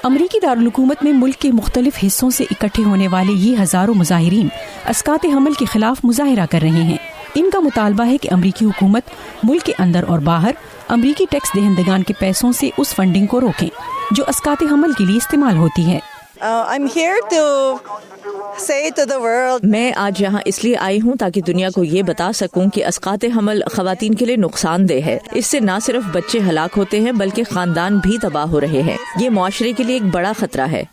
امریکی دارالحکومت میں ملک کے مختلف حصوں سے اکٹھے ہونے والے یہ ہزاروں مظاہرین اسقاط حمل کے خلاف مظاہرہ کر رہے ہیں۔ ان کا مطالبہ ہے کہ امریکی حکومت ملک کے اندر اور باہر امریکی ٹیکس دہندگان کے پیسوں سے اس فنڈنگ کو روکیں جو اسقاط حمل کے لیے استعمال ہوتی ہے۔ میں آج یہاں اس لیے آئی ہوں تاکہ دنیا کو یہ بتا سکوں کہ اسقاط حمل خواتین کے لیے نقصان دہ ہے۔ اس سے نہ صرف بچے ہلاک ہوتے ہیں بلکہ خاندان بھی تباہ ہو رہے ہیں۔ یہ معاشرے کے لیے ایک بڑا خطرہ ہے۔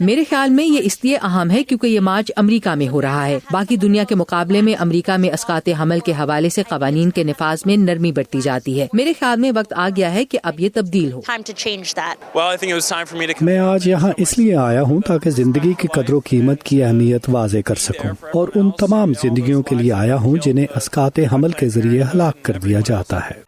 میرے خیال میں یہ اس لیے اہم ہے کیونکہ یہ مارچ امریکہ میں ہو رہا ہے۔ باقی دنیا کے مقابلے میں امریکہ میں اسقاط حمل کے حوالے سے قوانین کے نفاذ میں نرمی بڑھتی جاتی ہے۔ میرے خیال میں وقت آ گیا ہے کہ اب یہ تبدیل ہو۔ میں آج یہاں اس لیے آیا ہوں تاکہ زندگی کی قدر و قیمت کی اہمیت واضح کر سکوں، اور ان تمام زندگیوں کے لیے آیا ہوں جنہیں اسقاط حمل کے ذریعے ہلاک کر دیا جاتا ہے۔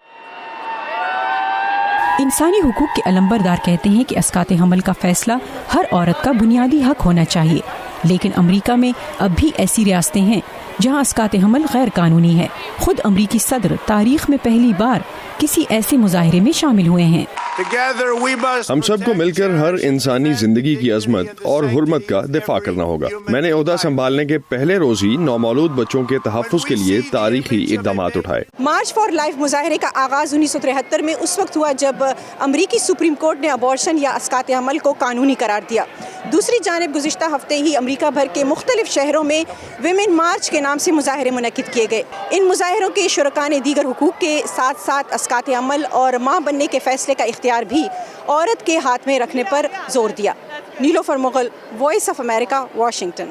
انسانی حقوق کے علمبردار کہتے ہیں کہ اسقاط حمل کا فیصلہ ہر عورت کا بنیادی حق ہونا چاہیے، لیکن امریکہ میں اب بھی ایسی ریاستیں ہیں جہاں اسقاط حمل غیر قانونی ہے۔ خود امریکی صدر تاریخ میں پہلی بار کسی ایسے مظاہرے میں شامل ہوئے ہیں۔ ہم سب کو مل کر ہر انسانی زندگی کی عظمت اور حرمت کا دفاع کرنا ہوگا۔ میں نے عہدہ سنبھالنے کے پہلے روز ہی نومولود بچوں کے تحفظ کے لیے تاریخی اقدامات اٹھائے۔ مارچ فار لائف مظاہرے کا آغاز 1973 میں اس وقت ہوا جب امریکی سپریم کورٹ نے ابارشن یا اسقاط حمل کو قانونی قرار دیا۔ دوسری جانب گزشتہ ہفتے ہی امریکہ بھر کے مختلف شہروں میں ویمن مارچ کے نام سے مظاہرے منعقد کیے گئے۔ ان مظاہروں کے شرکاء نے دیگر حقوق کے ساتھ ساتھ اسقاط حمل اور ماں بننے کے فیصلے کا اختیار بھی عورت کے ہاتھ میں رکھنے پر زور دیا۔ Nilofar Mughal, voice of America, Washington.